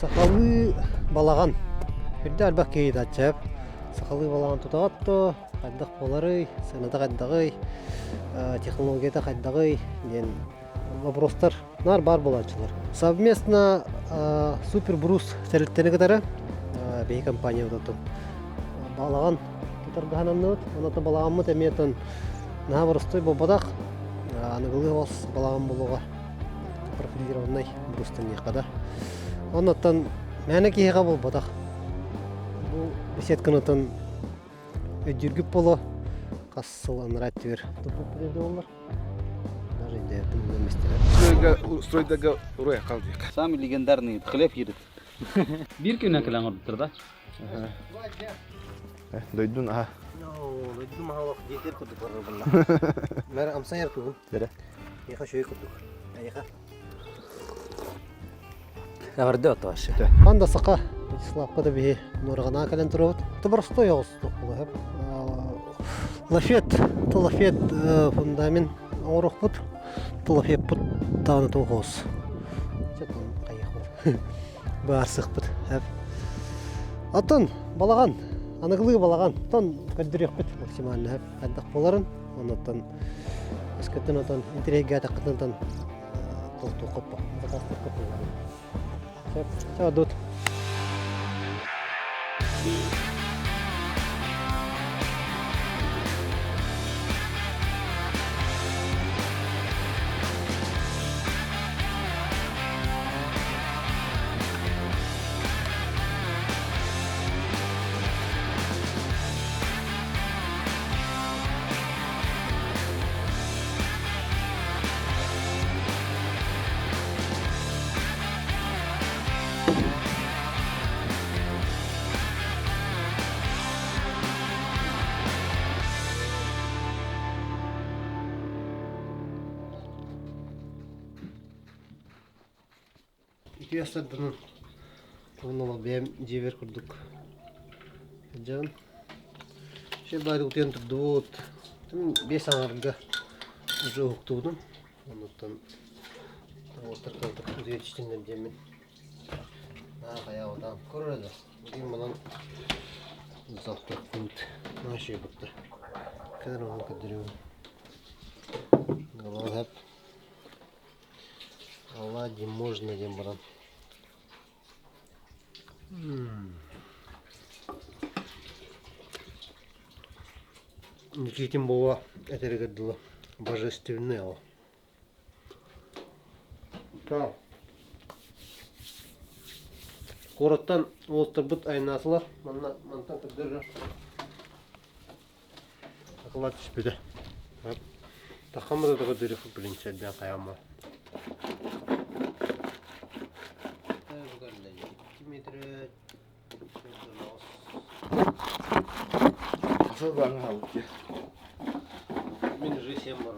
Сахалы балаган. Үрдә албак кейд ачып. Сахалы балаган тутагатто, кайдак болары, сынада кайдагы, технологияда кайдагы ден вопростар нар бар булачылар. Совместно Супер Брус сәлеттене кадары бей компания утату. Балаган тутаргананны, онаты балаганмы теметен на простой бобадак, аныгылы вас балаган болуга профилированный брустан якада. Оннан мәне киһәгә бул батак. Бу беседканытын өдүргүп боло кассылан раттер. Тупуп берде олар. Даже идея тумместер. Стройдага урая калдык. Самый легендарный хлеб едет. Bir güne kalan ordudur da. Дойдун а. Өдүм халык жетер курдук бар булла. Мэр амсаяр күн. Бере. Яха шөй курдук. Яха. Аварды отвашы. Анда сака слабка да бие нургана кален турут. Тыбырсто ягыстык булып. Лафет, талафет фундамент орохпут. Талафет пут таны тогос. Чатан кайык. Барсыкпыт. Атын балаган, аныгылы балаган. Тон кадырыкпыт максимально хәп. Андак боларын. Онтан эскәтен отан интерегә тақытын толтуқып. Батастырып булган. Все, дут. Ясадын. Оннан бем жебер курдук. Жан. Шебай утен турдут. Тим 5 аңарга уже уктудум. Оннан отыр калдык. Үзе чиштенден жемин. Каяудан көрөдө. Бugün манан завтра фунт. Наши бутта. Кадыр onu кадырым. Голова. Allah дем можно дем баран. Никитин бова этерегеддило божественное. Та. Короттан олтырбыт айнасылар. Мантан кыдыры. Акылат түспеде. Тахамыда да кыдыры билинче бия каяма. Асыл баңа алып. Мен уже 7 бар.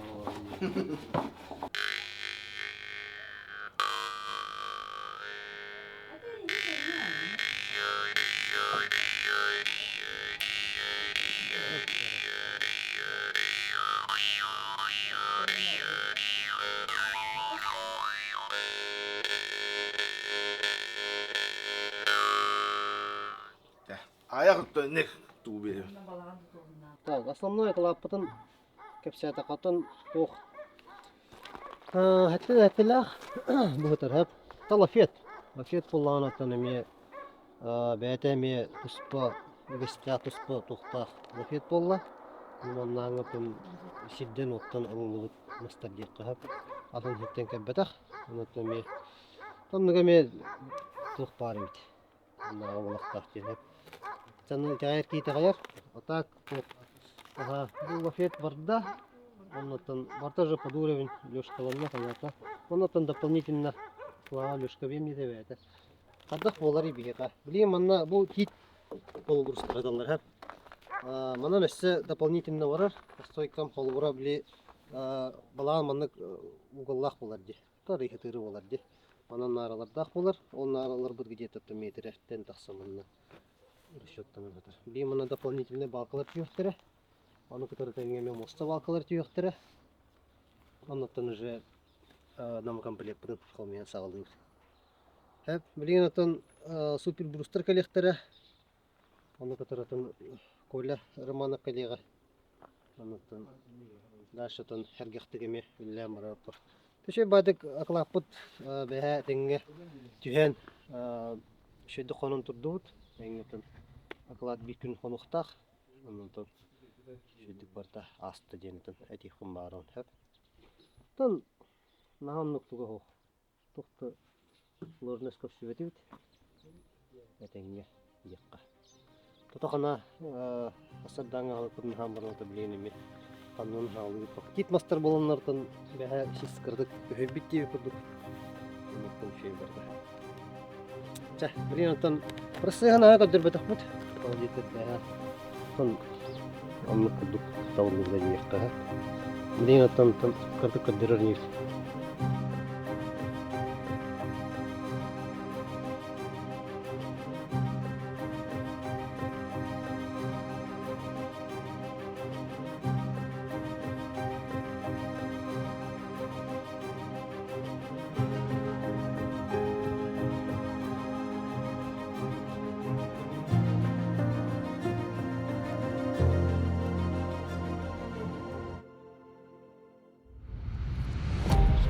Аяқта не туу берем. Так, основной клапотын кепсята катын тох. Хәттеләх бутыр һәп. Талафет. Лафет булганатан эме бәтәме туспа, вестя туспа тухта. Лафет булла. Моннан гыпын сидден оттан алынып мастадик һәп. Адан хеттен кәбәтәх. Онотан ме тонныгаме тух бар бит. Ана олахтах дип. Цаны тәгәр китәгәр. Атак ага, был лафет барда. Оннан барта же под уровень лёшкаларына понятно. Оннан дополнительно слава лёшка вем дип әйтә. Кадак болар бигә. Билем манна бу кит полгурс кадалар һәп. Мана нәрсә дополнительно барар. Стойкам холбура били балан манны угыллах булар ди. Тарихы тыры булар ди. Манан нараларда булар. Ол наралар бу где-то метрден тахсамынна. Расчёттан атар. Билем мана дополнительно балкалар тиёхтыра. Аны который тәңгәме моста балкалар тиёхтыра. Оннан уже нам комплект холмия сагылды. Hep bilin atan Super Brewster kollektörü. Onu katıratan koyla Romana kollega. Ondan daşatan hergahtigemi billen barapır. Teşe badık aklapıt beha tenge tühen şöyle konun turdut. Engeten aklat bir gün konuqtaq. Ondan şöyle barta astı deneten eti kumbaron hep. Tan nahamlık tuğu ho. Tuğtu Lornes kopşuvetit. Etenge yakka. Tutaqana asardanga halkın hambarını bileni Kanun halı paket master bolonlardan beha şiş kırdık. Höbbit gibi kırdık. Unuttum şey vardı. Çah, bilin atan Persihana kadar betak bud. Kalau jitet beha kan anlık kırdık. Tavırlıkta yiyekka. Bilin atan kırdık kırdırar niyet.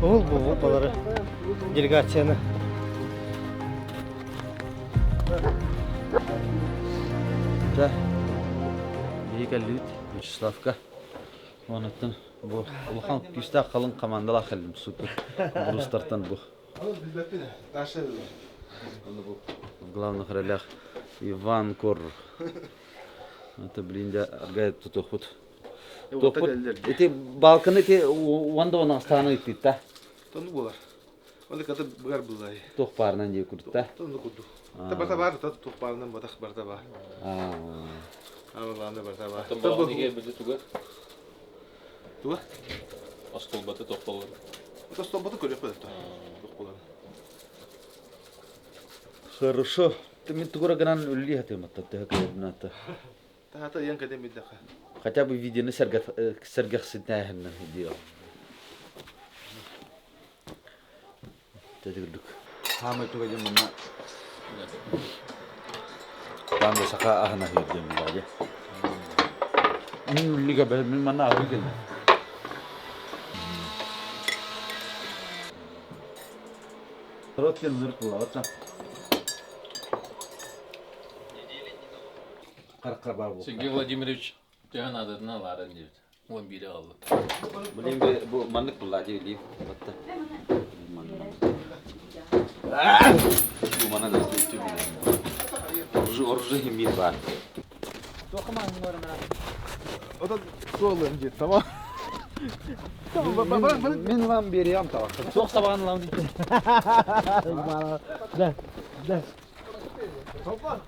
Ol bu otaları делегацияны. Да. Бейгәллүт, Вячеславка. Онытын бу улхан киста калын командала хәлим супер. Брустартан бу. В главных ролях Иван Кор. Это блинда гайд тутохут. Эти балканы эти ванда она станы итта. Тону болар. Онда ката бугар булай. Тох парнан дей куртта. Тону куду. Та барта бар, та топардан батах барта бар. Аа. Ама ланда барта бар. Томбал неге билди туга? Туга? Астолбаты тоқталар. Та стобата көрөп калат. Топалар. Хорошо. Ты мне тугура гран улли хатем матта хакебната. Та та ян кадем биддаха. Хотя бы видео сергах ситнахна видео. Тедик. Хамы туга жемна. Там да сака ахна хидем баje. Уллига бел мен мана арыгын. Роткен зыркла атса. Каркабабу. Сергей Владимирович Тян адына ларын дейді. 11 алды. Блин, bu manlık bulla diye diyeyim. Hatta. Bu mana da tütü bir. Orju himin var. O da soğulan git, tamam. Tamam, bana Men lan beriyam tamam. Çok sabahın lan dedi. Da. Topla.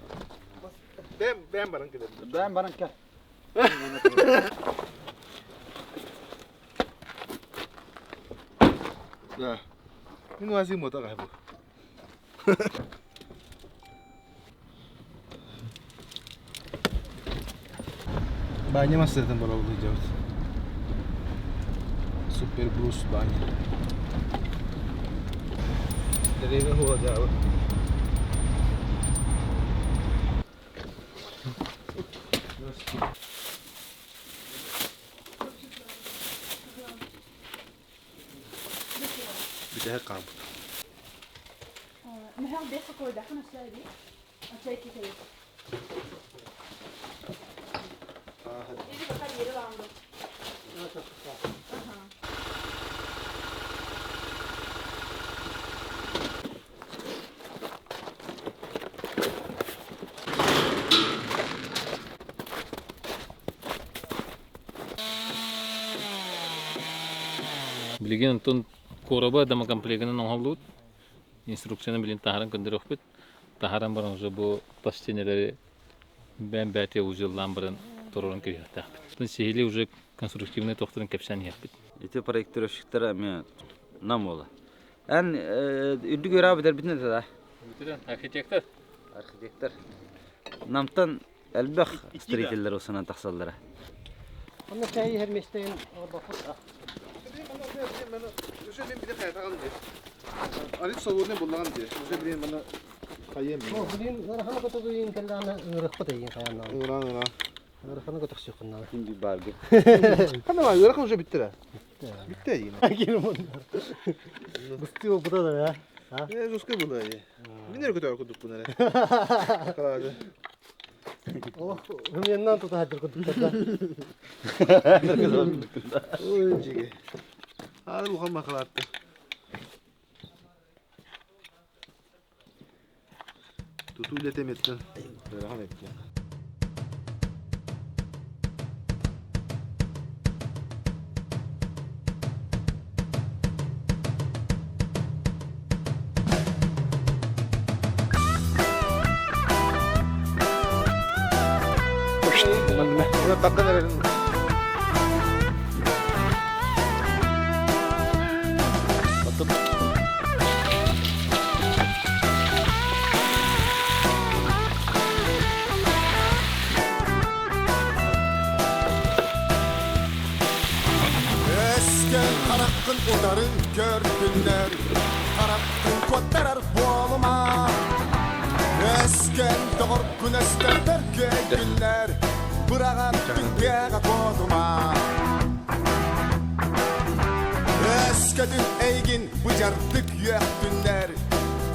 Ben barın gidelim. Ben bana gel. Ya. Ini masih motor kah, Bu? Banyak mas datang baru jauh. Super Bruce banyak. Dari ini huwa jauh. Bitter kabut. Men han dessa kor där kan jag säga det. Att jag inte säger. Det är bara det då. Aha. Билеген тон кораба дама комплегінің оңғалуыд. Инструкцияны білін тахаран көндір өкпет. Тахаран баран уже бұл пластинелері бән бәте ұзылдан баран тұрырын көріяқты ақпет. Тон сейілі уже конструктивный тоқтырын кәпсән еқпет. Эти проектировщиктер ме нам ола. Ан үрдү көрө абыдар битне да. Архитектор. Архитектор. Намтан элбэх строительдер осынан тахсаллара. Onu şeyi her mesleğin bakıp Şu benim bir de kayıt alın. Alit soğuğunu bulan diye. Bize bileyim bana kayayım. O bugün narhana kotoğun kellana ırıkpa deyin kayandan. Iğran. Narhana kotoğ çıkınlar. Şimdi bargı. Hani var ırak olunca bitti la. Bitti yine. Girin bunlar. Gusti bu da ya. Ha? Zoska bunu ya. Binler kadar kuduk bunları. Kaladı. Oh, yandan tuta hadir kudukta. Oyuncu. Hadi bu hamma kaladı. Tutu iletemetten. Rahmet etti. Bunu takkan verelim. Esken karakkın udarın gördünler Karakkın kottarar boğulma Esken doğur güneşler günler Bırakan dünyaya koduma Eskedin eygin bıcardık yöktünler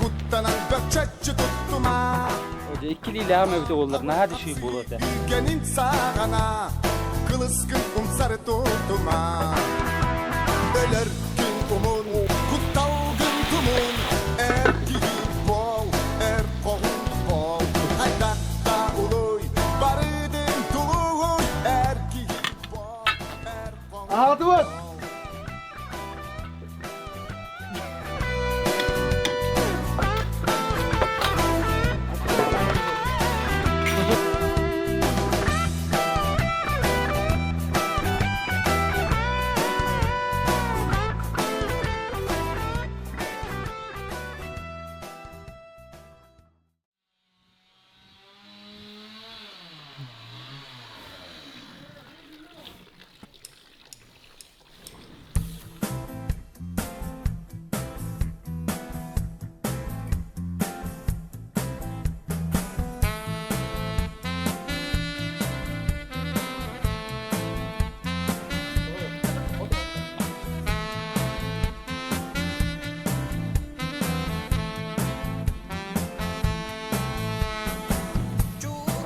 Kuttanan bökçetçi tuttuma Hoca ikili ilahame bite oğullarına hadi şey bulur da. Bilgenin sağana Kılıskın umsarı tutuma Öler gün umun Kuttalgın tumun Erkihi bol Erkoğun bol Haydakta uluy Barıdın tuluğun Erkihi bol Erkoğun Aha dur.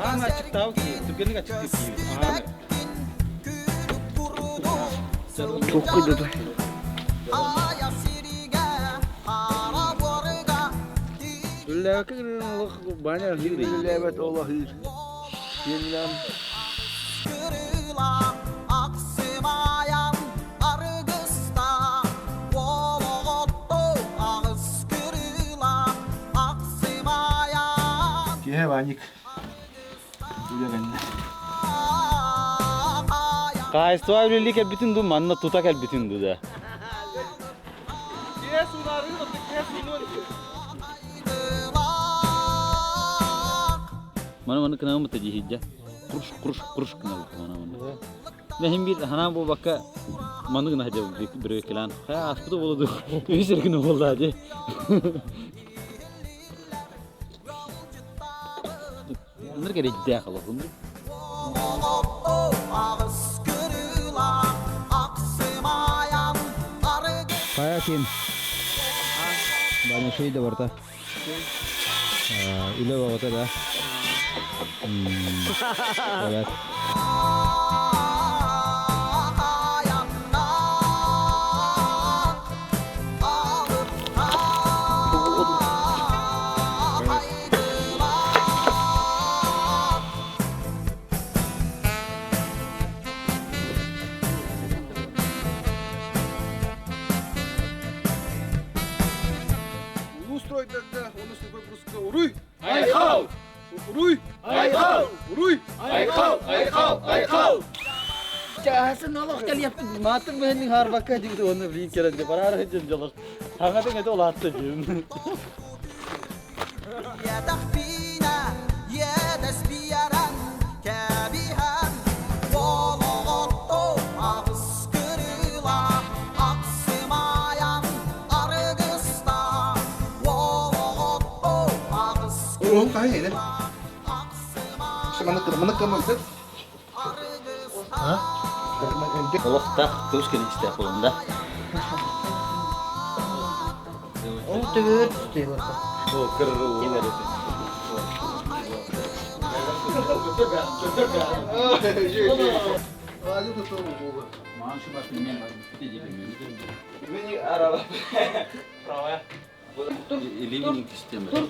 Kaan açık tav ki. Türkiye'nin açık değil. Çok kıydı. Gülle bakın Allah banyak hindi. Evet Allah iyi. Yeniden. Kihe banyak. Kayısı var öyle ki bütün du manna tutak el bütün du da. Mana kena mata jihija. Kurus kena mana. Nah himbir hana bu bakka manu kena aja berkelan. Kayak asputu bolu du. Bisa kena bolu aja. Bener kayak dia kalau bener. Kayak kim? Banyak şey de var da. İle vakti da. Evet. Jahasan Allah kalian mateng bening harbaka jeung teu ono beli kiran de parar jeung jelas. Hangat itu olah teh jeung. Ya tahbina ya tasbiyaran kabihan Volotto ağız kırıla aksımayan argısta Turun kaya ini. Mana kemana sih? Hah? Олохта көз кene исте кылында. Ол түгел істей болса. О, кырыры. Ayo tuh tuh. Maaşı bakayım ben gideceğim. Ini arah. Ливень istemiyorum.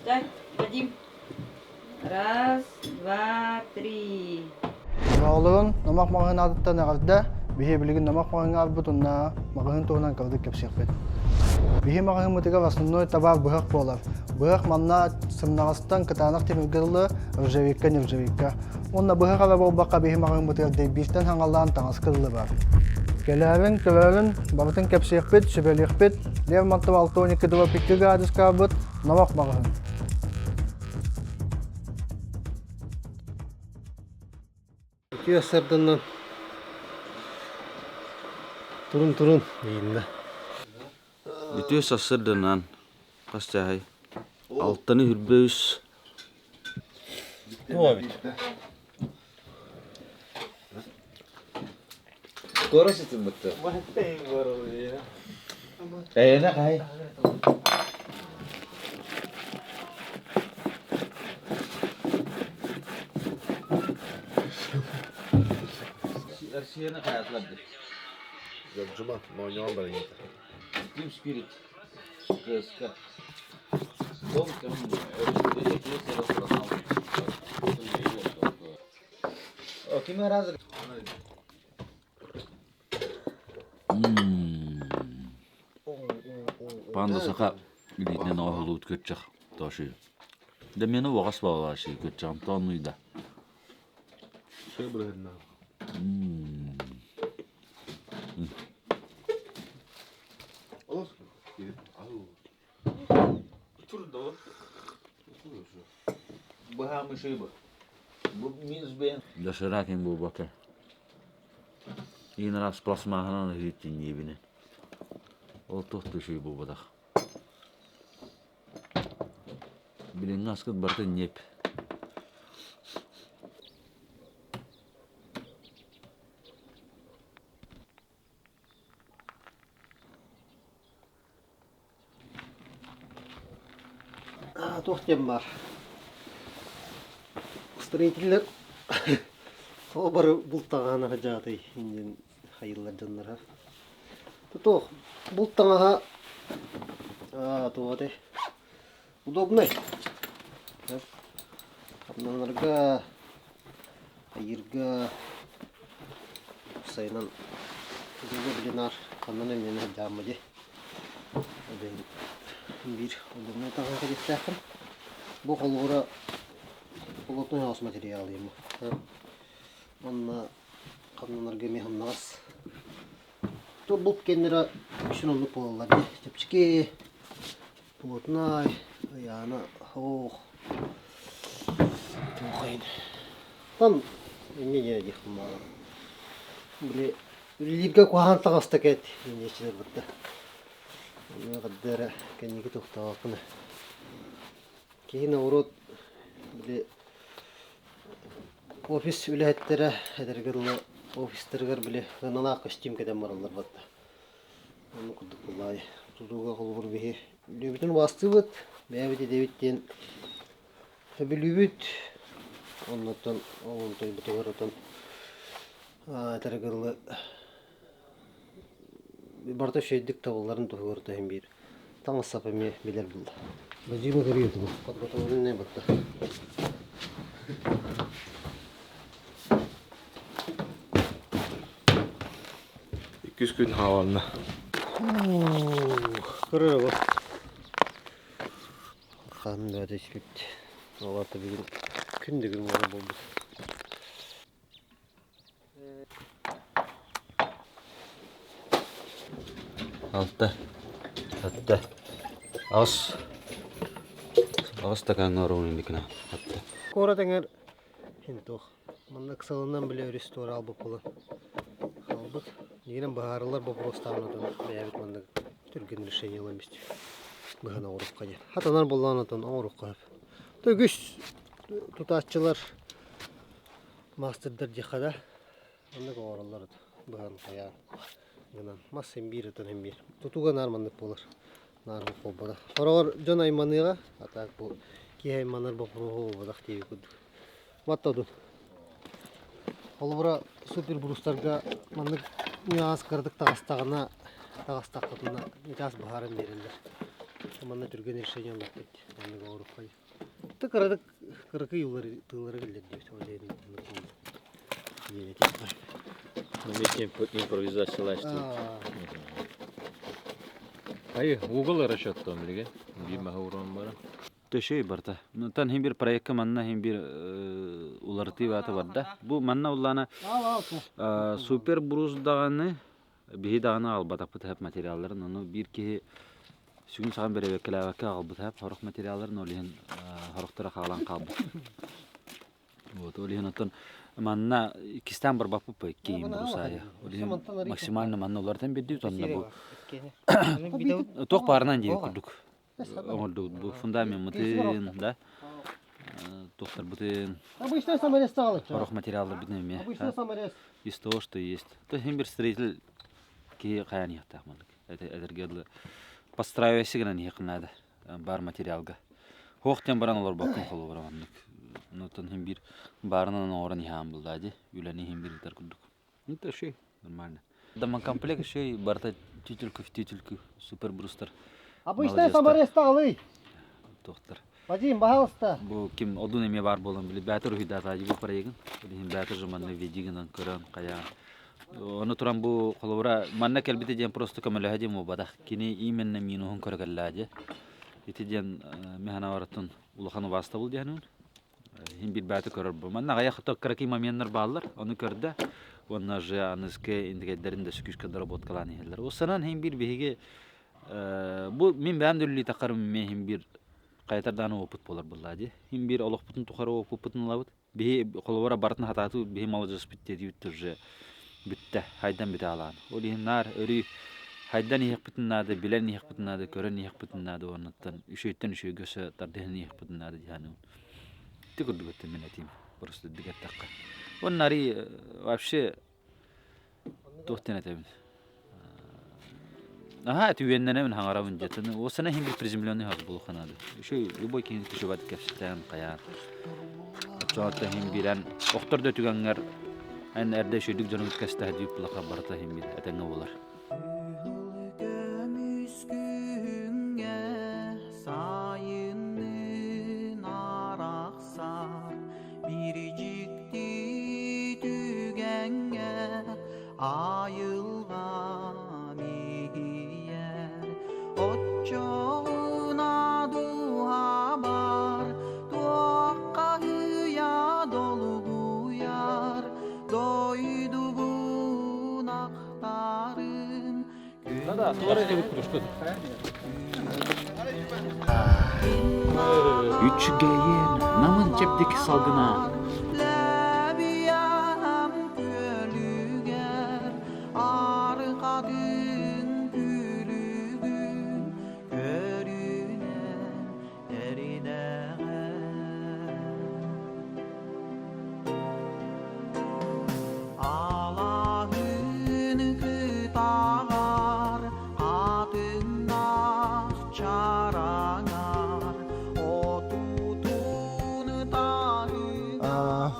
Так, Вадим. Раз, два, три. Oğlun namak mağın adıtta nağırda, bihi bilgin namak mağın albutuna mağın tuğunan kavdık kepsiyakbet. Bihi mağın mıtıga vasınnoy tabar bıhak bolar. Bıhak manna sımnağıstan kıtanak temizgirli ırjavikka. Onna bıhak ala bolbaqqa bihi mağın mıtıga deybirten hangallan tağız kırılı var. Kelevin, köverin, babıtın kepsiyakbet, sübeliyakbet, lev mantı 6-12 duva pikir gadis kabıt, namak mağın. İki sırtından turun deyinді. Bütün sasırdınan kaçacağız. Altını hürbüz. Korasitsin baktı. Kayana kay. Arsiyana kayatladı. Cuma, mau nyoba ini. Team Spirit. Kıska. Tom kamu öyle O kim razı? Panda saka bildiğinden ağırlığı kötçek taşı. Demeni vakas bağlar şey kötçek tanıydı. Şey bırakın. Olur. Bu hem şey bu. Bu minus ben. Yaşarken bu bakar. Yine ras plasmahana hitin yebine. O tohtu şey bu badak. Bilin askıt bartın yep. Тоқтем бар. Строительдер сол бір бұлттағаны жағы инден хайылар жанларға. Тоқ бұлттағаға тоғады. Удобный. Қамнанарға айырға сайынан жүзі білінар қамнаны мені жамыды. Bir удобный тағын қадетті ақын. Бұл қолғыра полотной хаус материалы ему. Онна қамнанарға механнағыз. То бұл кендері үшін онлық болалар. Тепчіке, полотнай, аяны, хоқ. Тоқайын. Там не дейхім маған. Біле, үлілерге қоған тағаста кәді. Енешілер бұрды. Оны қаддары кәнеге тоқтаға қыны. Кейін аурот біле офис үләттері әдіргірлі офистергер біле ғанана костюм кәден баралар батты. Оны күрдік бұлай. Тұзуға қолғыр бейі. Үлебітін басты бұд. Бәбіде дебіттен өбілі бүд. Оннаттан оғын той бұтығыр отан әдіргірлі барта шейдік табыларын тұғыр тайын бейір. Таңыз сапаме белер болды. Бәжімі көрейді бұл. Қатқатығырын не бұтты. 200 gün havalına. Kırıyor bu. Kanın da ateş bitti. Allah'ta bir gün kündü bana buldu. Altta. Hatta. Az. Az da kan orun dikna. Hatta. Kora tenger hintoq. Manda kısalından bile restore aldık bunu. Aldık. Yine baharlar bu prostanladan. Beyabit manda Türkiye'nin решение ламисти. быһан оңорукка же. Хатанар боллан атын оңорукка. Төгүс тутааччылар мастердер жихада. Аны оңорлар быһан кая. Гынан мас бир атын бир. Тутуга нармандык болар. Нармандык болбада. Хорор жон айманыга атак бу кей айманар бопруу бодак тиби күд. Маттаду. Олбура супер брустарга мандык нюанс кырдык тагастагына тагастакына жаз баарын берилдер. Мана жүрген решение алып кетти. Аны оңорукка. Тыкырдык кыркы юллар тыллары келди деп ойлойм. Импровизациялашты. Ай, угол расчеттон билге. Бима урон бара. Төшөй барта. Тан хим бир проектка манна хим бир уларты бата барда. Бу манна уллана супер брус даганы бии даганы албатап тап материалларын аны бир ки сүгүн саган беребек келабакка албатап хорох материалларын олин хорохтара калган калбы. Вот олин атын манна кистан бар бапы кейин брусая. Олин максимально манна улардан бирди тонна бу. Ток барынан жеп күрдүк. Оңорду бу фундамент мытын да. Токтор бутын. Обычный саморез стал. Хорох материаллар битнеме. Обычный саморез. Из того, что есть. То хим бир строитель ки каян яктак мандык. Эдергедле постраивайся гана якынада бар материалга. Хоктен баран олар бакын колу барамандык. Нотон хим бир барынан оран яам булдади. Үлени хим бир тар күрдүк. Это шей нормально. Дама комплект шей барта тютюльку в тютюльку супер брустер. Обычный саморез стал. Токтор. Вадим, пожалуйста. Бу ким одун эме бар болон биле бәтер уйдата жибу парайгын. Бу бәтер жаманны ведигинен көрөн кая. Оны туран бу колобра манна келбите ден просто камеле хадим бу бадах кини именно минуһун көргәлләҗе. Итиден механа варатын улахан васта бул дигән. Хим бит бәтер көрөр бу. Манна гая хатта краки моментлар баллар. Аны көрдә. Онна же аныске индигәдәрендә сүкүшкә доработкаланы хәлләр. Осанан хим бир беге бу мин бәндүлли такарым мехим бир кайтардан опыт болар буллади. Хим бир олох бутун тухары опытын лабыт. Би колобара бартын хатату би молодец биттеди үтүрже. Бүтте хайдан бите алан. Олинар өрү хайдан их битнады, билен их битнады, көрөн их битнады онуттан. Үшөйттен үшөйгөсө тарден их битнады дияны. Тигүрдүгөттө мен этим. Просто дигет такка. Оннари вообще тохтен этем. Ага, түйеннене мен хаңарабын жетіні. Осына хим бір приземленный хаз болу қанады. Үші любой кейін күші бады кәпсеттен қаян. Отчоғатта хим бірән оқтырды түгенңер ән әрді шүйдік жоның үткәсті әдейіп бұлақа барыта хим бір әтәңі болар. Üçgeyin namın cepdeki salgına.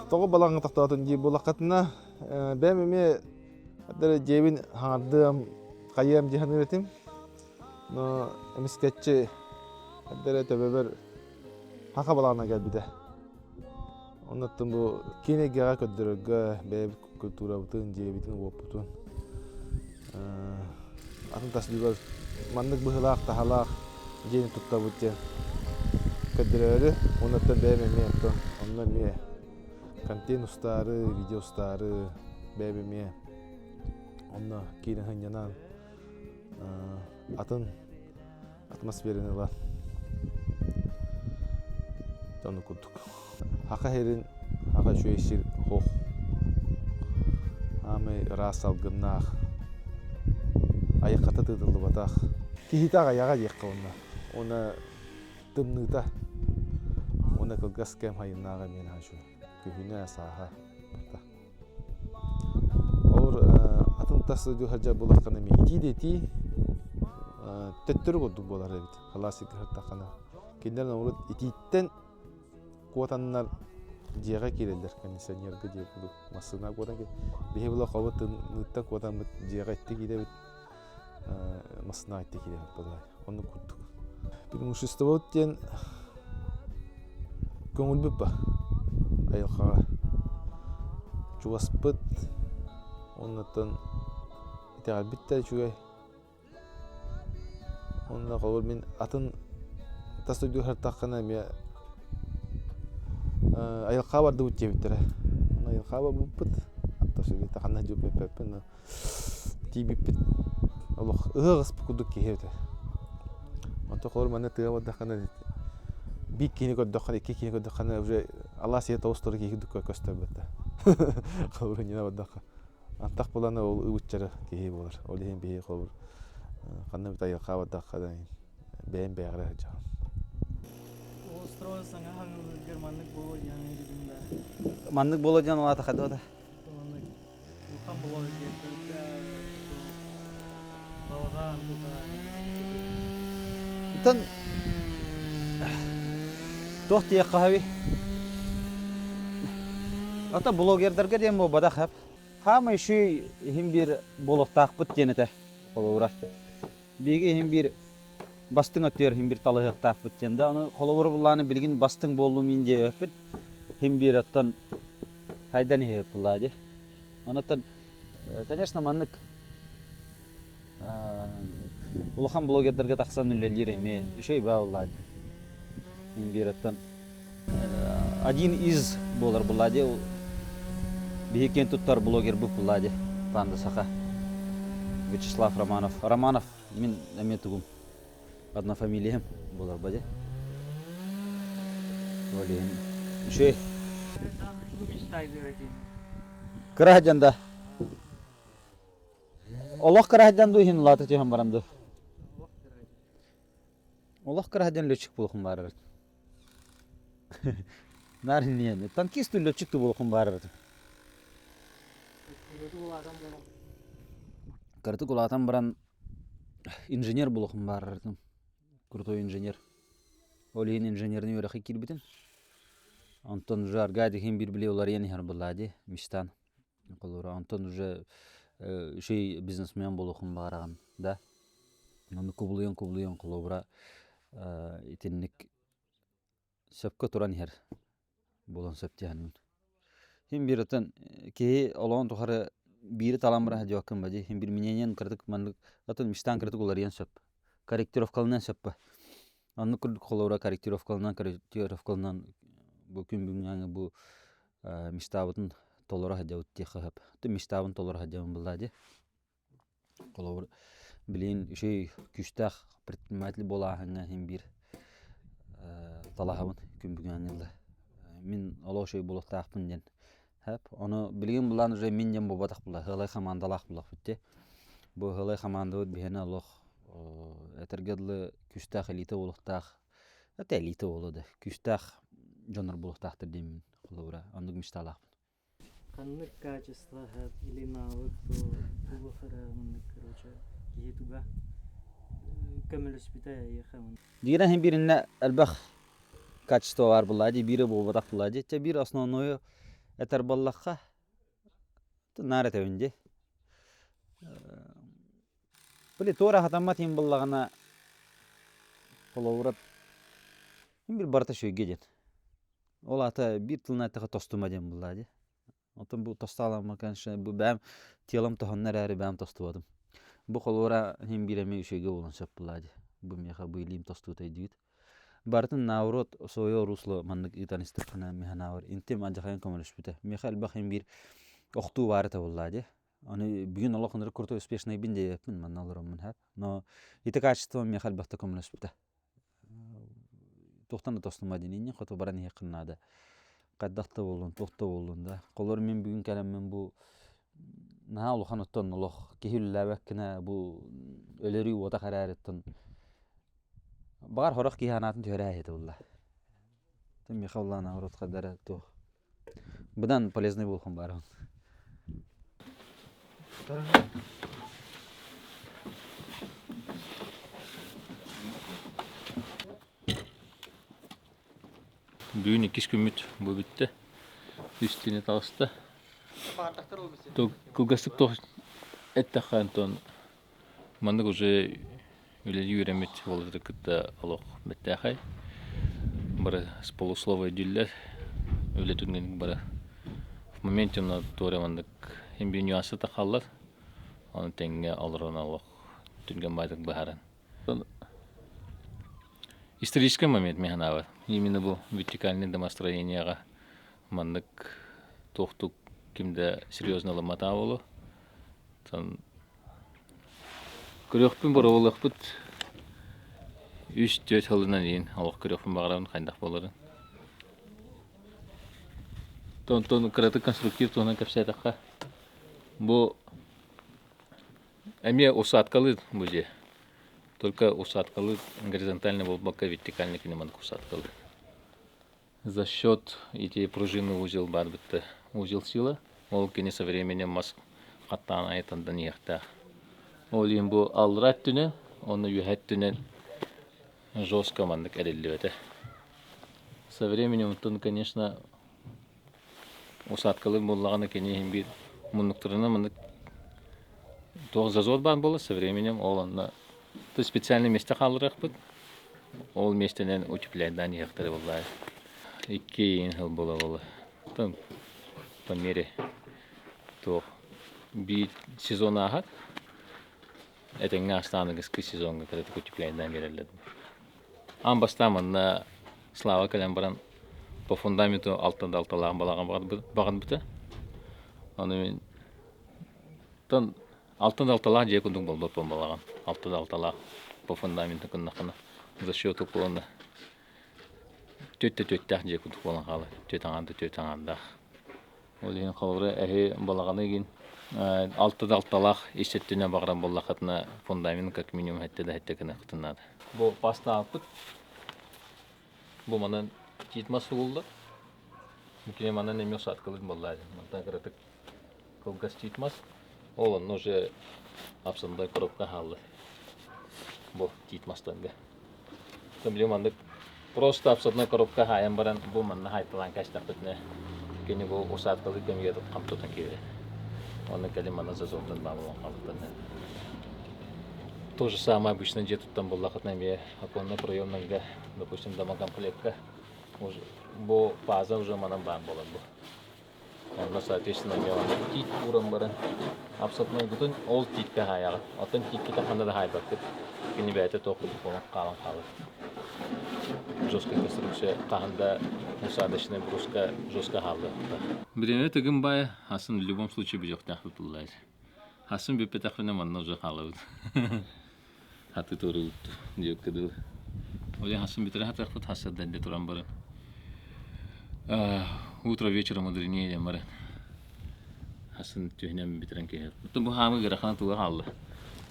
Тоғы балаңы тақтатын жей болақатына бәм еме әдірі жейбін хаңардым қайым жейханы өтім. Но әміскетчі әдірі төбебір хақа балағына кәлбіді. Оннаттың бұл кенегеға көддірігі бәйбі культура бұтын, жейбітін оп бұтын. Атын тасбігіз мандық бұғылақ, тахалақ жейін тұтта бұттен көддірері. Оннаттың бәйбі еме әттің, онна ме контент устары, видео устары, бәйбеме, онна кейдің хынянан атын атмосфераны бар. Оны күттік. Хақа херін, хақа шөйшір хоқ. Амы рас алғыннақ. Айыққата тұдылы батақ. Кейітаға яға жекқа онна. Ona tımnıta. Ona kılgas kem hayınnağa men haşu. Kühüne saha. Olur atın tası diyorca bulakana mi iti töttürü olduk bolar evet. Klasik hırtakana. Kendilerine olur ititten kuatanlar jiga kirelder kondisyoner ge je kudu masına kuatan ke bihe bula kawatın nutta kuatan jiga itti gide masına itti gide bolar. Onu kurduk. Bir müşistavotjen көңіл бүп ба айылқаға чуаспыт оннаттан итеғал биттер чугай онна қолыр мен атын тастойдуу хартаққана мен айылқаға барды бұт жебіттері айылқаға бар бұппыт атташыр тақанна жөп бәппін тибіппіт олық ұғыс бұқудық кейбіті онта қолыр мәні тыға бардаққана бик кини көддөккана икки кини көддөккана уже алла сие тоостор кийдүккө көстөбөттө кабыр нина баддака антак булана ол үбүтчары кии болор ол эми бии кабыр кандай битайга кабаддака да бэм бэгре жа Устроился на германных болодьян или Маннык болодьян ата хадода. там было где-то балаган Тон Тохти якхави. Ата блогердерге дем бу бада хап. Хама ши хим бир болохтак бут денете. Коловра. Биги хим бир бастың өтер хим бир талыктак бут денде. Аны коловра булланы билген бастың болду минде өпүт. Хим бир аттан хайдан хеп булады. Анатан конечно маннык улахан блогердерге таксан үлелер эме шей ба булады. Имбираттан один из болар булади биһикен туттар блогер бу булади панда саха Вячеслав Романов мен эметугум одна фамилия болар бади олен ше караҗанда Аллах караҗанду хин латы тем барамды Аллах караҗан лөчик булхым барыр Наринен, танкист летчик болхун барыр. Карты кулатан баран инженер болхун барыр. Крутой инженер. Олин инженерный өрәхи килбитен. Антон жар гады хим бир биле олар яни хар булады, миштан. Колора Антон уже шей бизнесмен болхун барган, да. Аны кублыйын колора итенник Сөпкө туран хер болон сөптян. Хим биртен ки олон тухары бири таламра жоккан бади хим бир миненен кырдык манлык атын миштан кырдык улар ян сөп. Корректировкалынан сөппа. Анны кырдык колора корректировкалынан бу күн бүгүнгө бу миштабытын толора хадяут техап. Ты миштабын толора хадяун булады. Колора билин шей күчтах предприниматель болаханга хим бир талахабын күн бүгүнгө мен олоо шей болохтаакпын ден хап аны билген булан уже мен ден бобатак була хылай командалак булак битте бу хылай команда бихена олох этергедлы күчтах элита болохтаак это элита болду күчтах жонор болохтаактыр дейм кулура андык мишталак Канны качество или навык то короче етуга كمل سبتاعي يا خمن. Дигән һәм биренә әлбәх качество бар булади, бире бу булади. Те бир основное этер баллакка. Тынары тәвенде. Биле тора хатамат һәм баллагына коловрат. Һәм бир барта шөйгә дит. Ол ата бир тылна тәгә тостыма дем булади. Отын бу тосталама канша бу бәм телем тоханнар әрі бәм тостывадым. Бу колора һәм биреме шөйгә булган шәп булади. Бу меха бу илим тостутай дит. Бартын наурот сойо руслы маннык итаныстыкна механавр. Интем анҗахан коммунист бите. Михаил бахим бир окту барыта булади. Аны бүгүн Аллахның курты успешный бинде япмын манналарым мен хәп. Но ите качество Михаил бахта коммунист бите. Тохтаны тостыма динин хото баран якыннада. Каддакта болдун, тохта болдун да. Колор мен бүгүн калам мен бу на Аллахны тон Аллах кехилләбәк кенә бу өлери вата харараттан Бар хорох киһанатын төрә хете булла. Тем Михаиловна урот кадара то. Будан полезный булхын бар. Бүгін 2 күміт бұл бітті. Үстіне тағысты. Кылгастык тоқ әттіқан тон. Мандық уже үлелі үйремет оларды күтті алоқ бітті ақай. Бары с полусловой дүллер. Өлі түргенік бары. В моменте мұна торе мандық ембе нюансы тақалар. Оны тәңге алырын алоқ түрген байдық бағаран. Исторический момент механа бар. Именно бұл вертикальный домостроениеға мандық тоқтық кімді серьезно ламата болу. Көріқпен бұры олық бұд 3-4 жылынан ең алық көріқпен бағарауын қайдақ боларын. Тон қыраты конструктив тоғынан көпсәдіққа. Бұл әме осаткалы бұл же. Только усадкалы горизонтально был бока вертикальный кинеманк усадкалы. За счет эти пружины узел барбита узел сила, ол кини со временем мас каттан айтан да нехта. Ол имбу алрат түнен, оны юхат түнен жестко мандык эреллебете. Со временем тон, конечно, усадкалы боллаганы кини имбир мунуктарына мандык тоғыз зазор бар болы, со временем ол анна то специальное место халырах бит. Ол местенен утепляйдан яқтары боллай. 2 жыл бола. Там по мере то би сезон ахат. Это не останется сезон, когда ты утепляйдан берелед. Амбастаман на слава калямбаран по фундаменту алтында алталаған баған біті. Оны тон алтын алталақ жек күндің болдыр болмалаған. Алтын алталақ по фундаменті күннақына. За счет уклона. Төтті-төттіқ жек күндік болған қалы. Төт-аңанды. Ол ең қалғыры әхе балағаны екен. Алтын алталақ естеттіне бағыран болақатына фундамент как минимум әттеді әттекіні қытынады. Бұл паста алпыт. Бұл манан титмасы болды. Мүкіне манан әме ұсатқылын болады. Мұнтан қыратық қылғас титмас. Олон уже абсандай коробка халлы. Бұл титмастанға. Томлемандық просто абсандай коробка хайын баран бұл манна хайтылан кәштақ бітіне. Кені бұл ұсатқылы көмге қамтудан кейді. Оны кәлі манна зазордан бағылан қалықтан. То же самое обычно где тут там был лахатна ме оконно проемнага, допустим, дома комплектка. Уже бо паза уже манам бан болан бу. Onda соответственно мела тит урам бара. Абсолютно бүтін ол титке хаяға. Отын титке тақанда да хайбақ деп. Кені бәйті тоқылып болған қалан қалы. Жестко конструкция тағында усадочный бруска жестко халды. Время тыгым бай, асын в любом случае бежок тахты туллайд. Асын бепе тахвена манна уже халауд. Хаты торуд диок кадыл. Оли асын битре хатарфут хасад дәнде туран барын. Утро вечером мудренее мара. Асын тюхнем битрен кехет. Ту бу хамы грахан туга халды.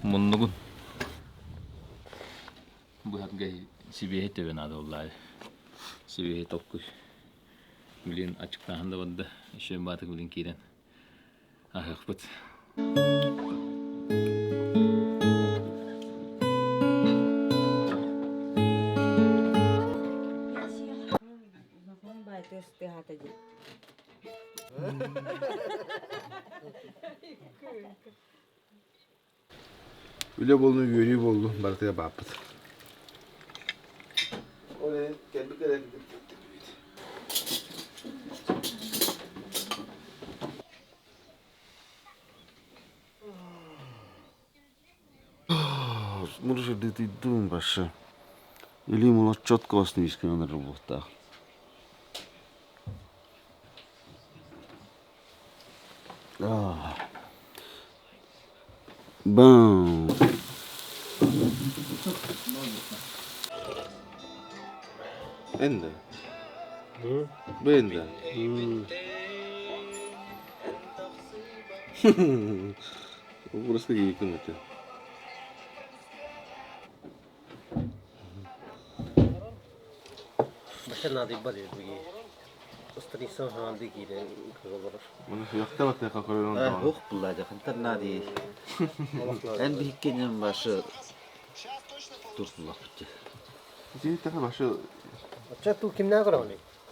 Муннугун. Бу хатгай Сибиhe tevena da olay. Sibihe tokku. Bilin açıklarında vardı. İşe batık bilin kiren. Ahıqbıt. Öyle bolunu yürüyüp oldu. Bartıya bağıpıt. Oraya kendi kadar gidip Может, это и дом вообще. Или ему четко вас не вискали на работах. Бам. Ende. Bende. Burası iyi kıymetli. Sen adı bari bu ki. Ustanıysan hangi giyden kırılır. Bunu yakta batı kakoyun da. Yok bullaca kantar nadi. En büyük kenyem başı dursulak bitti. Şimdi takı başı Açak tu kimden kırar onu?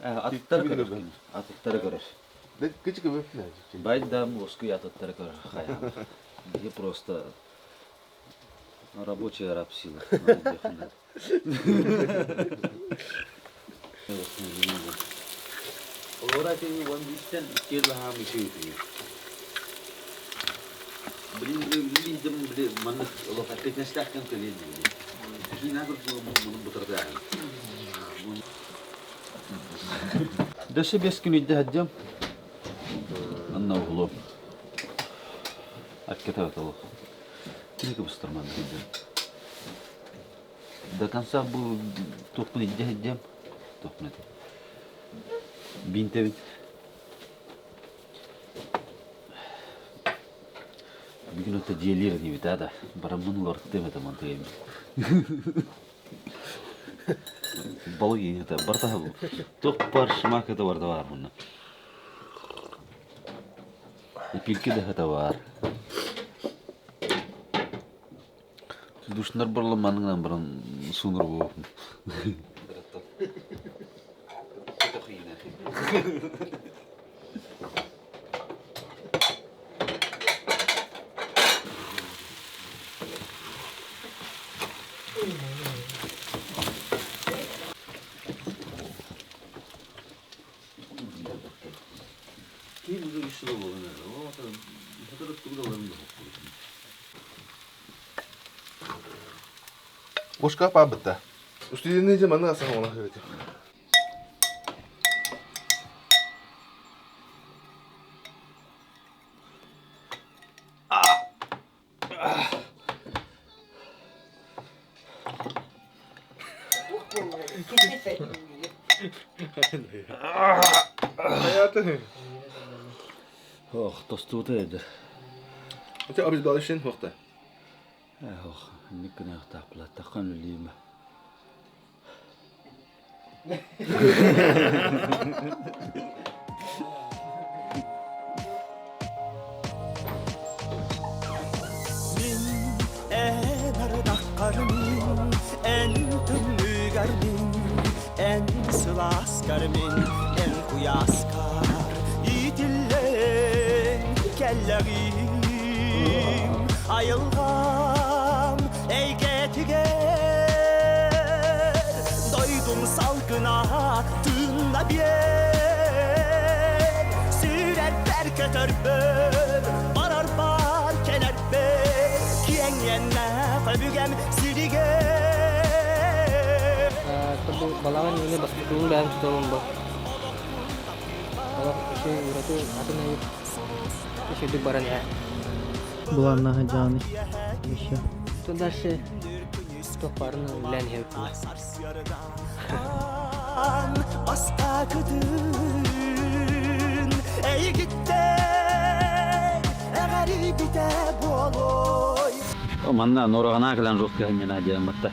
Atlar görür. Atlar görür. de küçük bir ne? Bayda Москвы atlar görür. Hayal. Я просто рабочий раб сила. Orada one disten kira ham işi yapıyor. Bildim mana Allah tekne stakkan kalian ini. Kina bunu butarda. Desi beskin idde hajjam. Anna oğlum. Akketa atalı. Kini kıbıstırman hajjam. Da kansa bu topun idde hajjam. Topun. Binte bint. Bir gün öte ciğerler gibi da baramın var deme tamam diyeyim. Balık yine de barta bu. Çok parşımak da var bunun. İpilki de hata var. Duşlar barlamanın baran sunur bu. Kim bu işi olur ne? O da fotoğraf tutuyorlar. Boşka apa bitti. Üstüne ne zaman nasıl ona evet. Hayatı. Oh, tostu da eder. Öte abi dalışın vakti. Oh, ne kadar tapla takan lima. Min en arda karmin, en tümlü garmin, en sılas garmin, en kuyaskar yitillen kellerim, ayılgam eygetiger, doydum salgına tığınla bir süretler kötürbür, barar bar kenar ber, kiyen yenme kabügem siliger. Tapi balangan ini bak dulu dan tolong bak. Kalau isi itu aku naik isi di baran ya. Bulan nah jani. Bisa. Itu dah sih. Itu parna lan hep. Asla kadın ey gitti garibi de boloy. O manna norogana kalan ruh kahnya aja matta.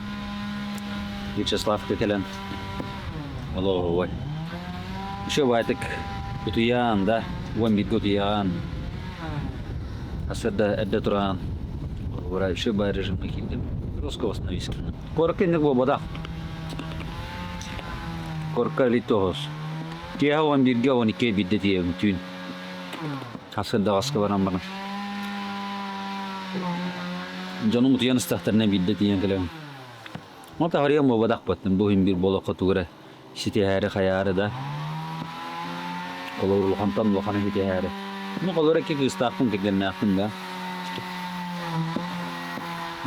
Vyacheslav Tetelan. Allahu vay. Şu vaytık utuyan da vamit utuyan. Asada edda turan. Ora şu bayırjım mekindim. Rusko osnovisk. Korkinlik bu boda. Korka litos. Kia wan dirga wan ke bidde diye bütün. Asada aska varan bana. Canım utuyan istahtarına bidde diye kalan. Mata hariya mı badak battım bu bir bolak otura. Siti hari khayarı da. Kalau lukantan lukanı siti hari. Mu kalau rek ki istahpun keklerine aktım da.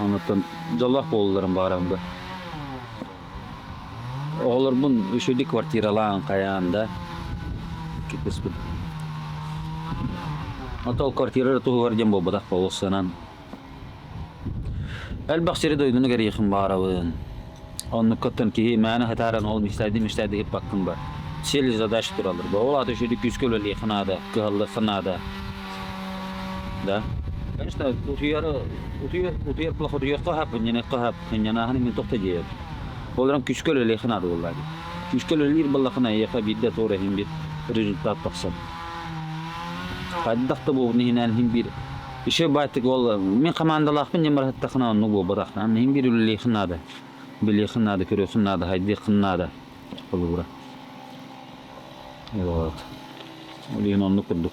Anlattım. Jallah bollarım bağıram da. Oğlar bun üçüncü kvartiralan kayağında. Kites bu. Atau kvartira tuh harjam bu badak bolsanan. Elbaksiri doydunu geri yakın bağırabın. Onu katın ki mana hataran olmuş istedi hep baktım var. Seli zadaş duralır. Bu ola düşürdü küsköleli xanada, kıllı xanada. Da. İşte utuyar qahap, yine qahap, yine hani min toxta jeyir. Olaram küsköleli xanada vallahi. Müşküller ballakına yaka bir de doğru hem bir rezultat tapsam. Kaddak da bu nihinen hem bir işe battık ol. Men komandalakpın jemar takına onu bu badak. Hem bir ülli xınada. Billi xınada körüsün nada haydi xınada. Olur. Evet. Ulihin onu kurduk.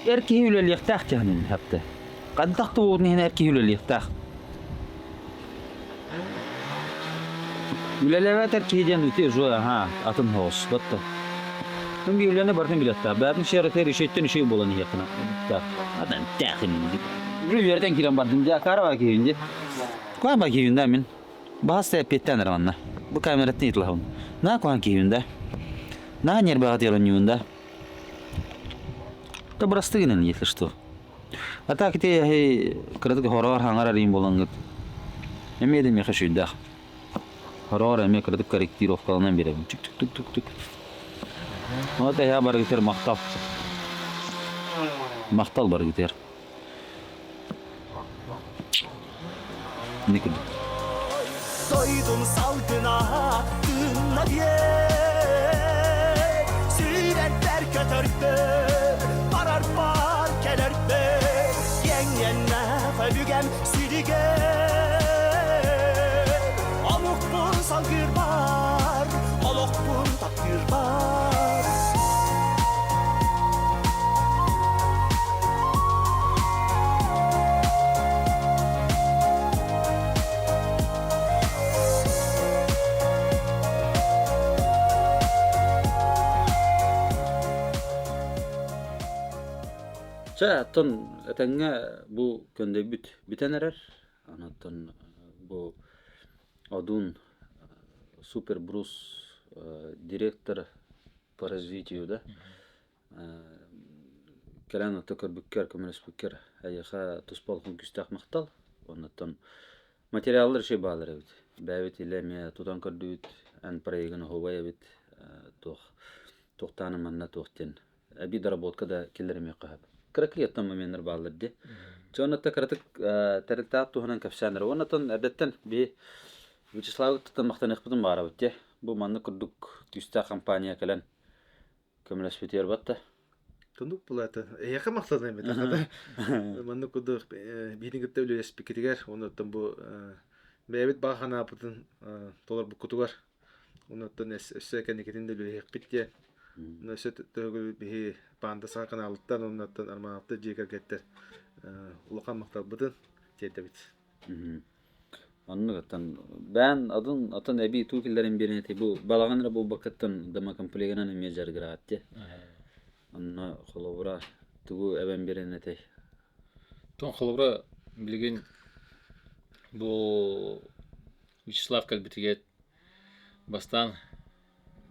Erkeği ülli yıktaq canın hepte. Kaddak da bu nihinen erkeği ülli yıktaq. Ülelere erkeği canın üte joya ha atın hoş battı. Tüm bir ülene barkın bilatta. Ben şehirte rişetten şey bolan yakına. Tak. Adam takın. Rüverden kiran bardım ja karava kiyince. Kuan ba kiyinde min. Bahas tepetten ramanna. Bu kameratni itlahun. Na kuan kiyinde. Na nyer bagat yalan yunda. Da burası ginen yetli что. Ata kite he kradık horor hangar rim bolan. Emedem ya xşuyda. Horor eme kradık korrektirovkalarından biri. Tık tık tık tık tık. O da ya bargıtır maktal. Maktal bargıtır. Ne kadar? Doydum salgına aklına diye. Sürekler kötörde arar var kelerde. Yengenle fölügem silige. Oluk bun salgır var, oluk bun takdir var. Çatın etenge bu könde bitenerer. Anatan bu adun Super Bruce direktör по развитию да. Kelana takır bükker komünist bükker. Ayağa tuspalkın küstah maktal. Ondan materyaller şey bağlar evet. Bäbit ilemiye tutan kördüt en parayını havaya bit. Tohtanı manna tohten. Bir darabotka da killerim yakab. Krakliyattan momenler bağladı. Jonathan kratık teriktat tuhanan kafsanlar. Ondan adetten bir Vyacheslav tutan maktanık butun bağra bitti. Bu manna kurduk küstah kampanya kelen komünist biter batta. Тунук булата. Яка мактады эми тагада. Манны кудук бидин гытта үлес пикетигер. Онуттан бу бебит багана бутун толор бу кутугар. Онуттан эссе кенекетин де үлек битте. Нөсөт төгүл би банда сакын алыттан онуттан армаапты жекер кеттер. Улакан мактал бутун жетебит. Anlıktan ben adın ebi Türklerin birine te bu balağanra bu bakattan dama kompleganan mejar gratte. Anna xolovra tugu eben birine te. Тон холовра билген bu Вячеслав калбитиге бастан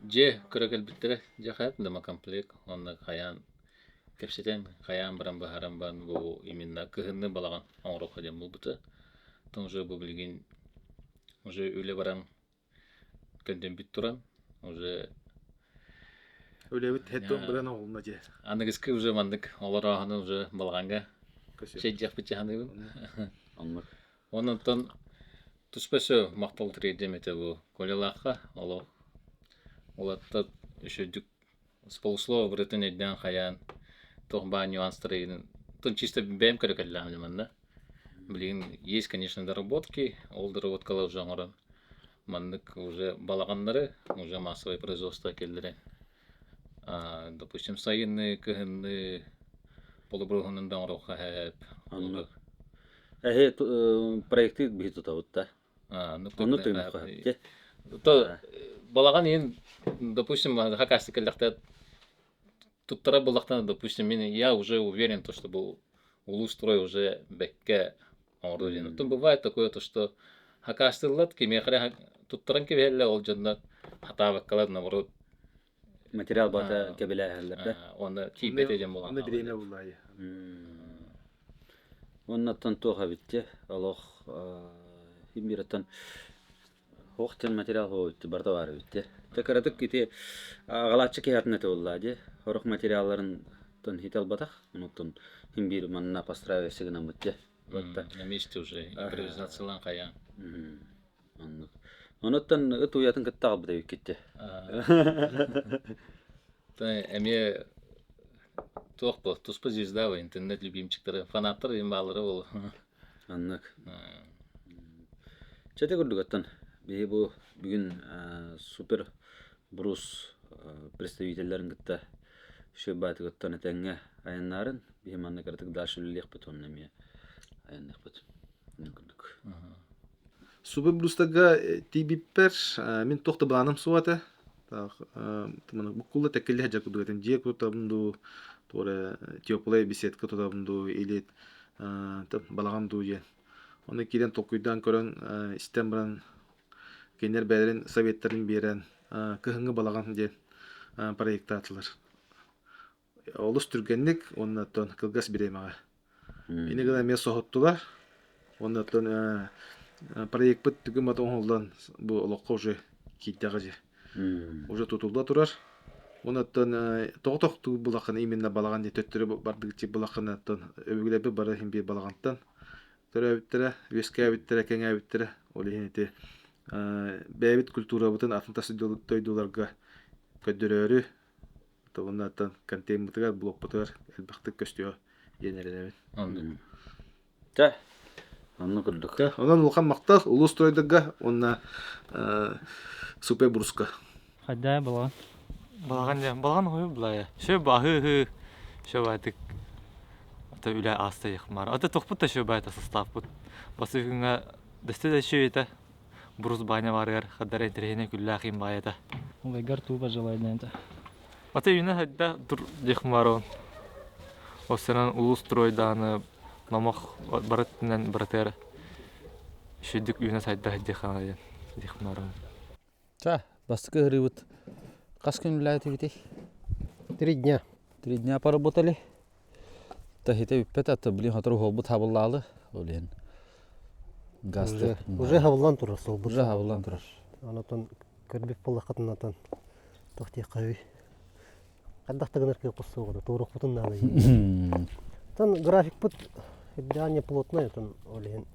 же кыра калбиттере жахат дама комплект онна хаян кепсетен хаян баран бахаран бан бу именно кыгынны балаган оңрок хадем булбута. Тон же бу билген уже үле баран көндөн бит туран уже Ölebit heddon bilen olma je. анныгыскы уже мандык олар аханы уже балганга şey жакпыт жаханы. Anlık. Онтон туспесө мактал трейдемете бу колелакка оло олатта үшөдүк с полуслова бретен эдден хаян тохба нюанстарын тон чисто бем керекеллам да. Блин, есть, конечно, доработки, ол доработкалар уже оңорон мандык уже балагандары уже массовое производство келдире. Допустим, сайынны, кыгынны полубругунун доңрока хэп. Anlık. Проекты бит tutawutta. Onu tüymüş kahve. То балаган ен, допустим, хакасты келдакта туттара балактан, допустим, я уже уверен, то, что был улустрой уже бекке орден. То бывает такое, то, что хакастылат, кемехре туттаран кебелле ол жонда хата ваккалар наоборот. Материал бата кебеле хәлләрдә. Оны типетеден болган. Onu bileğine bulayı. Ondan toğa bitti. Allah himmiratan hoqten material hoytu barda var bitti. Tekaradık kiti ağalaçı ki hatnete olladı. Horok materialların ton hital batak. Ondan himbir manna постраивайся гына bitti. На месте уже импровизациялан каян. Anlık. Онуттан ыт уятын кыттагы быдай кетти. Эме тоқпы, туспы звезда в интернет любимчиктері, фанаттар ең балыры ол. Аннык. Чете көрдүк аттан. Бие бу бүгүн супер брус представительлерин кытта шөбаты кыттан этеңге аяннарын бие манны кырдык дашын лек бутон неме аяннык бут. Көрдүк. Супер брустага тибиппер мен тохта баланым суата. Так, туманы буккулла текелли хаджак дугатен же кутабынду тора теплая беседка тутабынду или балагам дуе. Оны кирен толкуйдан көрөн истембран кенер бәдерин советтерин берен кыһыңы балаган же проект атылар. Олус түргенник оннаттан кылгас биремага. Эне гана мен сохоттулар. Оннаттан проект бит түгүм атоңолдан бу олокко уже киттага же. Уже тутулда турар. Оннаттан токтокту булакын именно балаган же төттөрү бардык же булакын аттан өбүглөбү бары хим бир балагантан төрөбүттөрө, вескебүттөрө, кеңебүттөрө олихинете бэбит культура бутын атынтасы тойдуларга көддөрөрү тогуннаттан контейнердер блокпотор элбактык көстүө енерелебит. Та. Анны көрдүк. Онан улкан мактал улус тройдага онна супер бруска. Хадда балган. Балган хой булай. Шө бахы шө байтык. Ата үлә аста якмар. Ата тохпут та шө байта состав бут. Басыгыңа десте шө ета. Брус баня барыр. Хаддар энтерене күллә хим байта. Улайгар туба желайдан та. Ата юна хадда дур якмарон. Осынан улус тройданы намак бараттан братер. Шөдүк юна сайда хадда якмарон. Та, бастыкы грибут. Кас күн билет бите? 3 дня. 3 дня поработали. Тахите үппет атты билин хатыр холбут хабыллалы. Олен. Газды. Уже хабыллан турар сол. Уже хабыллан турар. Анатан көрбек боллакытынатан тохти кави. Каддактыгынар ке куссугуда турук бутун налы. Тан график бут идеально плотный тан олен.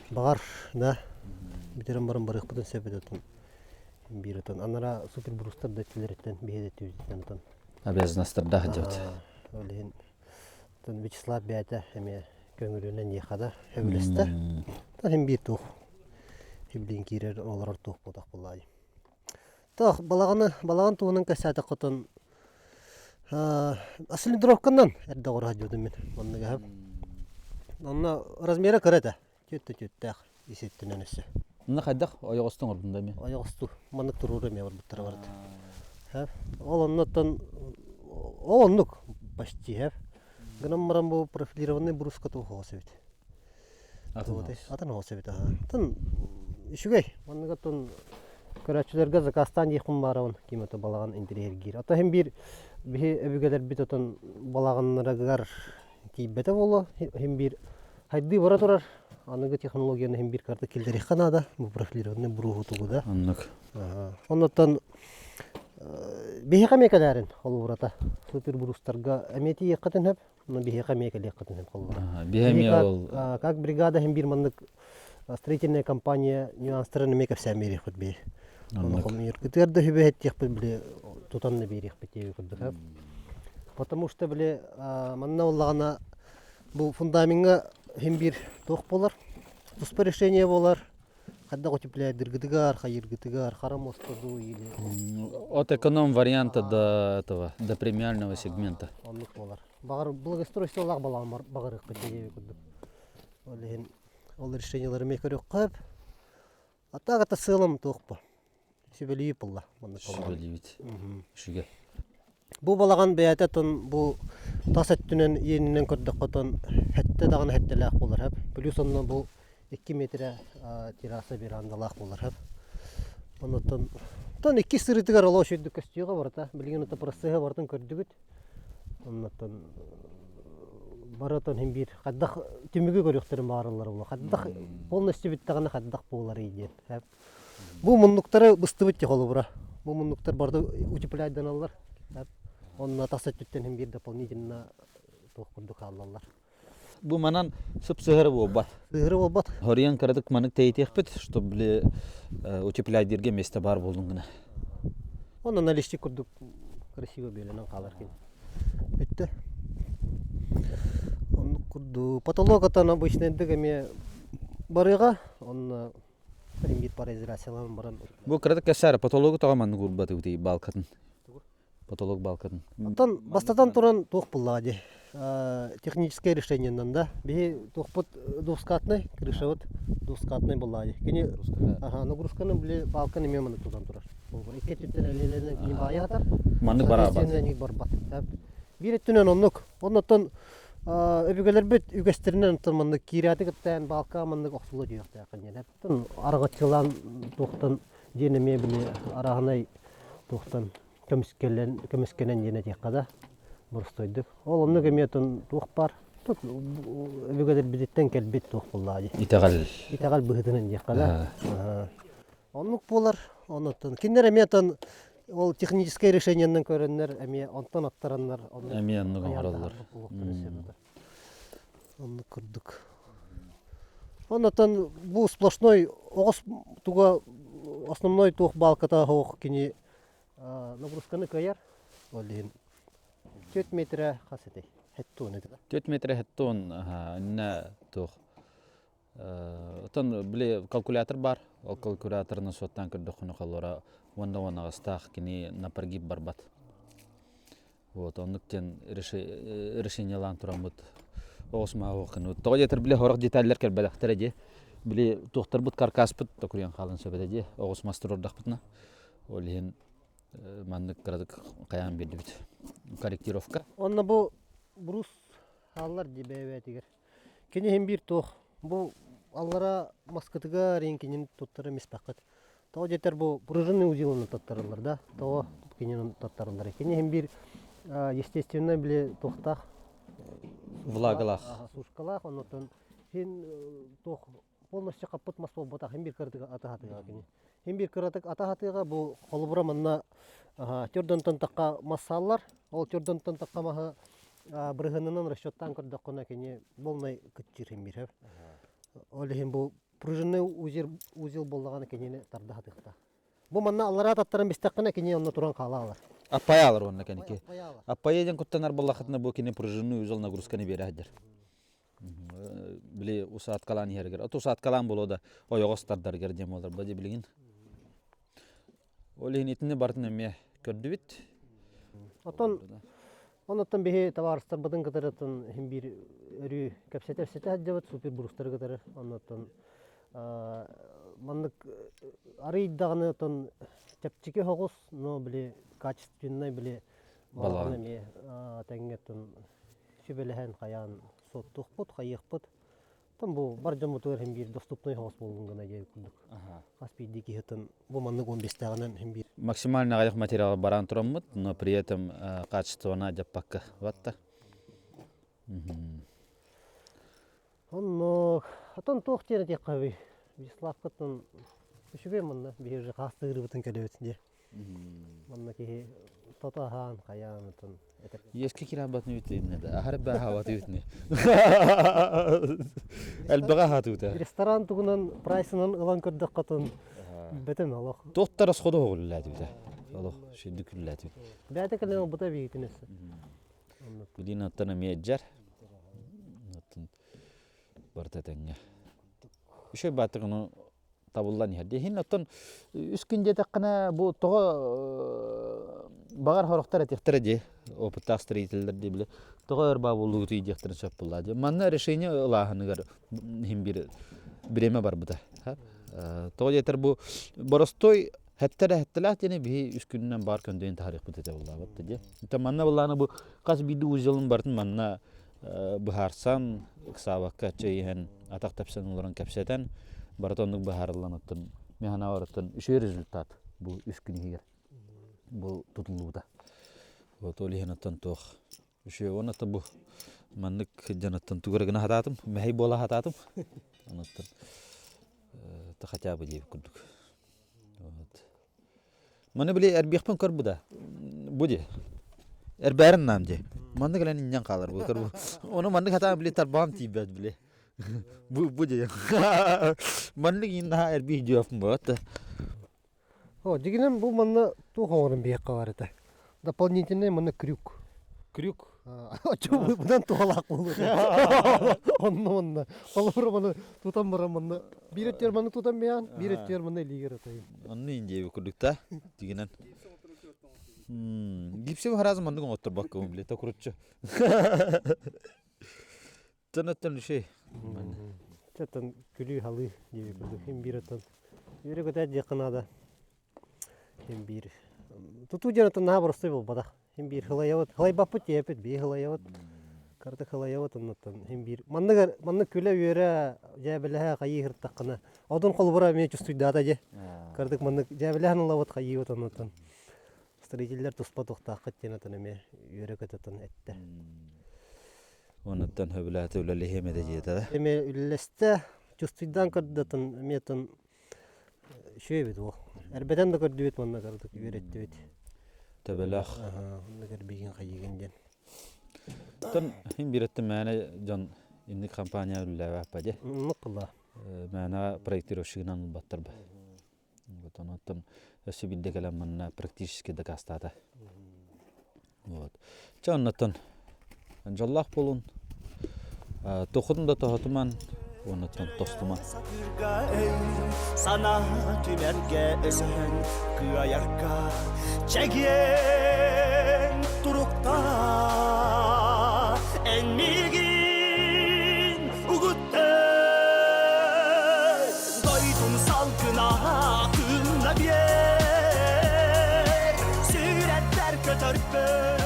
Багар, да. Битерем барым барык бутун себедетен. Биротон анара супер брустар дәтиләрдән беһедәтү дигәнтон. Обязанностьларда хәҗәт. Олен. Тон Вячеслав бәйтә һәме көңүлөнән яхада һәвлестә. Тан биту. Хиблин кирер олар тух бодак булай. Тох балаган туының кәсәтә котон. Асылдыровканнан әдә гора җудым мен. Моннага һәм. Онна размеры кәрәтә. Төттә исеттенән эсе. Мына хайдак аягыстың ордында мен. Аягысты мандык туруры мен буттар барды. Һәм олоннан олоннук почти һәм. Гынан марам бу профилированный бруска тухасы бит. Атын хасы бит. Тын ишүгәй. Мандыгатон көрәчләргә Казакстан якын баравын кимәте балаган интерьер гир. Ата һәм бир әбүгәләр бит атан балаганнарыгар кибәтә була. Һәм бир хайды бара турар. Аныгы технологияны һәм бир карта килдери ханада бу профилированный бруху тугуда. Аннык. Оннан бихәмәкәләрен холурата. Супер брустарга әмәти якытын һәм, моны бихәмәкәле якытын һәм холура. Бихәмә ул. Как бригада һәм бир мандык строительная компания нюанстарын мекәп сәмири хут бир. Оны хомир китерде һәбәт якпы биле тутанны бирик бите күрдек. Потому что биле манна уллагана бу фундаментга һәм бир тох булар. Туспа решение булар. Кадда утепляет дыргыдыгар, хайыргыдыгар, харамостаду или... От эконом варианта до этого, до премиального сегмента. Онлык булар. Багыр благоустройство лаг балам багырык бетеге күрдүк. Олен ол решениялары мекөрөк кып. Атага та сылым тохпа. Себели булла. Себелибит. Шуга. Бу балаган бәятәтен бу тасаттүнен йеннән көрдүк котон хәтта дагын хәттәләк булар һәм. Плюс оннан бу 2 метр терраса бир андалак булар һәм. Оннан тон 2 сырытыгар оло шөйдүк көстүгә барта. Билген ата процессы бартын көрдүгүт. Оннан баратан һәм бир хаддак түмүгө көрөктөрүн баарылар була. Хаддак полностью биттаганы хаддак булар иде һәм. Бу мундуктары быстыбыт холобура. Бу мундуктар барды утепляйдан алар. Онна тасаттүттен һәм бир дополнительно тох курдук алалар. бу манан сып сыгыры болбат. Сыгыры болбат. Хориян кырдык манык тейтехпит, чтобы били утеплять место бар болдун гына. Он аналистик курдук красиво беленен калар кен. Битте. Он курду потолок атан обычно дегеме барыга, он примит паразитациялан баран. Бу кырдык кесар потологу тагаман гурбаты ути балкатын. Потолок балкатын. Атан бастатан туран тух буллади. Техническое решение нанда. Би тухпут двускатный, крыша вот двускатный буллади. Кини нагрузканы биле балканы меманы тудан турар. Ике түтелелерне кини баягатар. Маны барабат. Барбат. Бир түнөн оннук. Оннотон өбүгөлөр бүт үгөстеринен тырманды киряты кыттан балка манды оксулу жыйыкта кыйын. Тын аргачылан тухтан денеме биле арагынай тухтан көміскенен ене текқада бұрыстойды. Ол оны көметін туқ бар. Тут өбігедер бізеттен кәлбет туқ бұллады. Итағал бұғытының текқада. Онлық болар. Кендер әметен ол техническое решениенен көрінер, әме онтан аттараннар. Әме аннығын қаралар. Онны күрдік. Оннан бұл сплошной оғыз туға основной туқ балката хоқ кені нагрузканы каяр, олин 4 метр хасыты, хеттон это. 4 метр хеттон, инна тух. Тон биле калькулятор бар, ол калькуляторны соттан кырдыхыны қалора, онда астах кини напрягип барбат. Вот, ондықтен решениялан турамыт. Оғысма оғықын. Тоғы жетір биле хорық деталлер кәрбәдәқтір әде. Биле туқтар бұт каркас бұт, токуриян қалын сөбет әде. Оғысмастыр ордақ бұтына. Олин маннык кырадык каян берди бит. Корректировка. Онна бу брус аллар дебебе тигер. Кене hem bir тох. Бу аллара маскатыга ренкинин туттары миспакат. То жетер бу пружинный узелын туттарылар да. То кенен туттарылар. Кене hem bir естественно биле тохтах. Влагалах. Сушкалах, оннотон хин тох полностью капот масло бота hem bir кырдыга атахатыга кене. Hem bir кыратык атахатыга бу колбура манна төрдөн тантакка массаллар, ол төрдөн тантакка маха брыгынынан расчеттан кырдыккына кене болмай кытчыр hem bir. Ол hem бу пружинный узел боллаганы кенени тардахатыкта. Бу манна аллара таттарын бистаккына кене онна туран калалар. Апаялар онна кенеки. Апаядан куттанар боллахатына бу кене пружинный узел нагрузканы берәдер. Биле усат калан ергер. Ото усат калан болода оёгостардар гердем олар бади билген. Олин итне бартын ме көрдү бит. Оннотон бихи товарыстар быдын кытыратын hem bir өрү капсетер деп супер брустар кытыры. Оннотон маннык арыйдаганы тон чепчике хогус, но биле качественный биле баланы ме теңгетон шүбелеген каян соттукпут, кайыкпут. Там бу бар жамутур hem bir доступный хогус болгон гана жей күлдүк. Каспийдики хытын бу маннык 15 тагынан hem bir Максимально аяк материал баран турамыт, но при этом качественно жаппакка ватта. Онно атан тох тене тек кабы. Биславкатын үшүбе мында бирже кастыгыры бутун келебетинде. Манна ки тотахан каянытын. Еске кирабатны үтүнне да. Ахар ба хават үтүнне. Албага хатута. Ресторан тугунан прайсынан ылан көрдөк катын бетен алох. Тоттар сходо огуллады да. Алох шидди күллаты. Бәте кален бута бигитинес. Будина тана меджар. Нотун бартатанга. Үшө батыгыны табыллан херде. Хин нотун үскүндө такына бу тоо багар хорохтар этектер де. Опыттак строительдер де биле. Тоо өрба болугу тийдектер чөп булады. Манна решение лахыныгар хим бир биреме бар бута. Тоо жетер бу боростой хеттелат эне би үскүннөн бар көндөн тарих бутете булабы де. Манна буланы бу кас биди узелын бартын манна бахарсан ксабакка чейен атак тапсан уларын капсетен бартондук бахарланатын механавартын үшө результат бу үскүнүгер бу тутулууда. Вот олихенаттан тох үшө онаты бу маннык жанаттан туграгына хататым мехи бола хататым онаттан та хотя бы деп күрдүк. Вот. Маны биле эрбихпен көр буда. Буди. Erberin namje. Mandı gelen inyan kalır bu. Onu mandı hata bile tarbam tibet bile. Bu je. Mandı inna erbi cevap mı? О, дигинен бу манна ту хоорун бие каварыта. Дополнительный манна крюк. Крюк. Ачу будан туалак болду. Онно манна. Балбыр манна тутан бара манна. Биреттер манна тутан биян, биреттер манна лигер атайын. Onu ince bir kurdukta diginen. Gipsi haraz mandı otur bakalım bile takurutçu. Tanıttın şey. Çatan külü halı gibi kurduk. Hem bir atan. Yürü kadar yakınada. Hem bir. Tutu canatan ne haber bol bada. Hem bir hılayavut. Hılay bapıt yapıt. Bir hılayavut. Kardık hılayavut anlatan. Hem bir. Manna küle yöre. Cebeleha kayı hırtakına. Odun kol bura me çustuydu da je. Kardık manna cebeleha lavut kayı ot anlatan. Stratejler tuspa tohta kaçınatan me yöre katatan ette. Ondan höbülatı öyle lehime de jeta. Eme ülleste çustuydan kırdatan metan şey bit o. Erbeden de kırdı bit manna kardık yöretti bit. Tabelah. Aha, ne kadar bilgin kayı genden. Tan hem bir ettim mene can indi kampanya öyle vapaje. Nıkla. Mene proyektör şınan battır be. Ondan ösü bilde gelen manna praktiski de kastata. Вот. Çanlatan. Anjallah bolun. Tokudun da tohatuman. Ondan tostuma. Sakırga ey, sana tümerge esen kıyayarka çegen turukta enmigin ugutte doydum salgına akınla bir süretler kötörpö